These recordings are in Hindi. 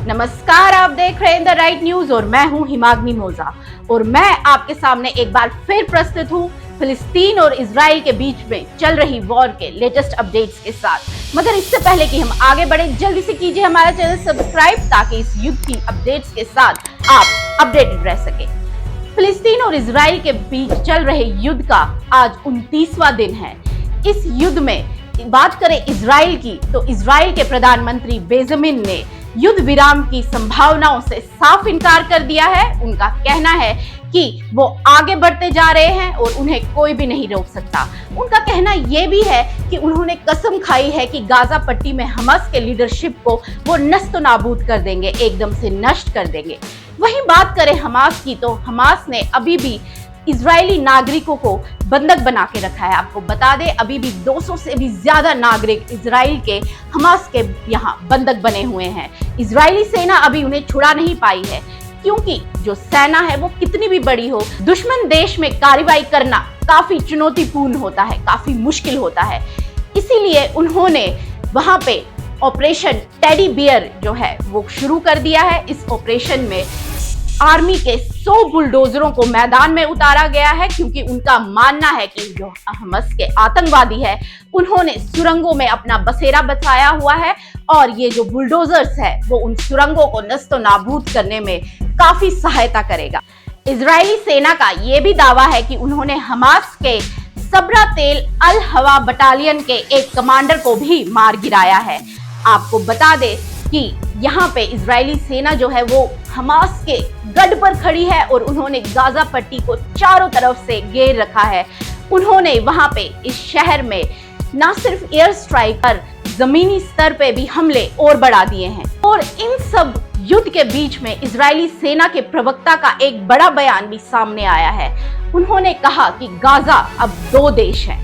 नमस्कार, आप देख रहे हैं द राइट न्यूज और मैं हूं हिमाग्नि मोजा और मैं आपके सामने एक बार फिर प्रस्तुत हूं फिलिस्तीन और इजराइल के बीच में चल रही वॉर के लेटेस्ट अपडेट्स के साथ। मगर इससे पहले कि हम आगे बढ़े, जल्दी से कीजिए हमारा चैनल सब्सक्राइब ताकि इस युद्ध की अपडेट्स के साथ आप अपडेटेड रह सके। फिलिस्तीन और इजराइल के बीच चल रहे युद्ध का आज 29वां दिन है। इस युद्ध में बात करें इजराइल की, तो इजराइल के प्रधानमंत्री बेंजामिन ने युद्ध विराम की संभावनाओं से साफ इनकार कर दिया है। उनका कहना है कि वो आगे बढ़ते जा रहे हैं और उन्हें कोई भी नहीं रोक सकता। उनका कहना यह भी है कि उन्होंने कसम खाई है कि गाजा पट्टी में हमास के लीडरशिप को वो नस्त नाबूद कर देंगे, एकदम से नष्ट कर देंगे। वहीं बात करें हमास की, तो हमास ने अभी भी इजरायली नागरिकों को बंधक बना के रखा है। आपको बता दें, अभी भी 200 से भी ज्यादा नागरिक इजराइल के हमास के यहाँ बंधक बने हुए हैं। इजरायली सेना अभी उन्हें छुड़ा नहीं पाई है, क्योंकि जो सेना है वो कितनी भी बड़ी हो, दुश्मन देश में कार्रवाई करना काफी चुनौतीपूर्ण होता है, काफी मुश्किल होता है। इसीलिए उन्होंने वहां पे ऑपरेशन टेडी बियर जो है वो शुरू कर दिया है। इस ऑपरेशन में आर्मी के 100 बुलडोजरों को मैदान में उतारा गया है, क्योंकि उनका मानना है कि जो हमास के आतंकवादी है उन्होंने सुरंगों में अपना बसेरा बसाया हुआ है और ये जो बुलडोजर्स है वो उन सुरंगों को नस्तो नाबूद करने में काफी सहायता करेगा। इजरायली सेना का ये भी दावा है कि उन्होंने हमास के सबरा तेल अल हवा बटालियन के एक कमांडर को भी मार गिराया है। आपको बता दें कि यहाँ पे इजरायली सेना जो है वो हमास के गढ़ पर खड़ी है और उन्होंने गाजा पट्टी को चारों तरफ से घेर रखा है। उन्होंने वहां पे इस शहर में न सिर्फ एयर स्ट्राइक पर जमीनी स्तर पे भी हमले और बढ़ा दिए हैं। और इन सब युद्ध के बीच में इजरायली सेना के प्रवक्ता का एक बड़ा बयान भी सामने आया है। उन्होंने कहा कि गाजा अब 2 देश हैं,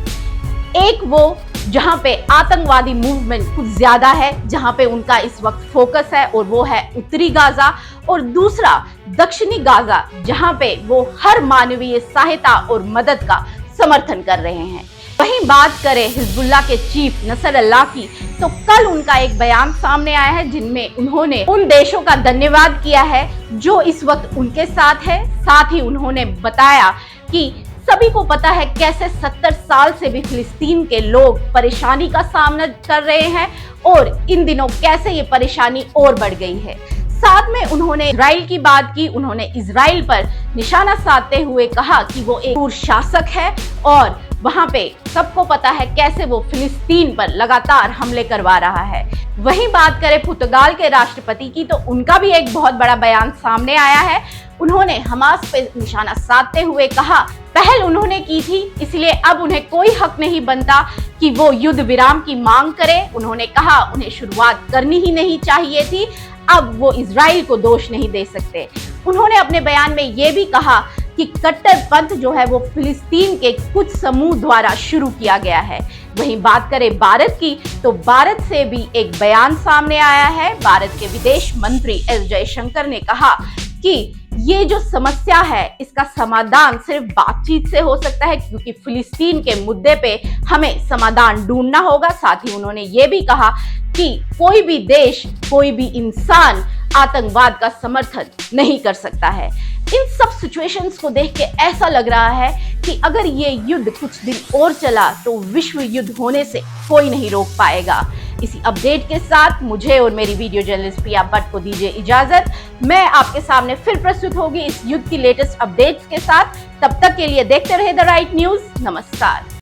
एक वो जहां पे आतंकवादी मूवमेंट कुछ ज्यादा है, जहां पे उनका इस वक्त फोकस है, और वो है उत्तरी गाजा, और दूसरा दक्षिणी गाजा जहां पे वो हर मानवीय सहायता और मदद का समर्थन कर रहे हैं। वहीं बात करें हिजबुल्लाह के चीफ नसरल्लाह की, तो कल उनका एक बयान सामने आया है जिनमें उन्होंने उन देशों का धन्यवाद किया है जो इस वक्त उनके साथ है। साथ ही उन्होंने बताया कि सभी को पता है कैसे 70 साल से भी फिलिस्तीन के लोग परेशानी का सामना कर रहे हैं और इन दिनों कैसे ये परेशानी और बढ़ गई है। साथ में उन्होंने इजराइल की बात की। उन्होंने इजराइल पर निशाना साधते हुए कहा कि वो एक क्रूर शासक है और वहां पे सबको पता है कैसे वो फिलिस्तीन पर लगातार हमले करवा रहा है। वहीं बात करें पुर्तगाल के राष्ट्रपति की, तो उनका भी एक बहुत बड़ा बयान सामने आया है। उन्होंने हमास पे निशाना साधते हुए कहा, पहल उन्होंने की थी, इसलिए अब उन्हें कोई हक नहीं बनता कि वो युद्ध विराम की मांग करें। उन्होंने कहा उन्हें शुरुआत करनी ही नहीं चाहिए थी, अब वो इजराइल को दोष नहीं दे सकते। उन्होंने अपने बयान में ये भी कहा कि कट्टरपंथ जो है वो फिलिस्तीन के कुछ समूह द्वारा शुरू किया गया है। वहीं बात करें भारत की, तो भारत से भी एक बयान सामने आया है। भारत के विदेश मंत्री एस जयशंकर ने कहा कि ये जो समस्या है इसका समाधान सिर्फ बातचीत से हो सकता है, क्योंकि फिलिस्तीन के मुद्दे पे हमें समाधान ढूंढना होगा। साथ ही उन्होंने ये भी कहा कि कोई भी देश, कोई भी इंसान आतंकवाद का समर्थन नहीं कर सकता है। इन सब सिचुएशंस को देख के ऐसा लग रहा है कि अगर ये युद्ध कुछ दिन और चला तो विश्व युद्ध होने से कोई नहीं रोक पाएगा। इसी अपडेट के साथ मुझे और मेरी वीडियो जर्नलिस्ट प्रिया भट्ट को दीजिए इजाजत। मैं आपके सामने फिर प्रस्तुत होगी इस युद्ध की लेटेस्ट अपडेट्स के साथ। तब तक के लिए देखते रहे द राइट न्यूज। नमस्कार।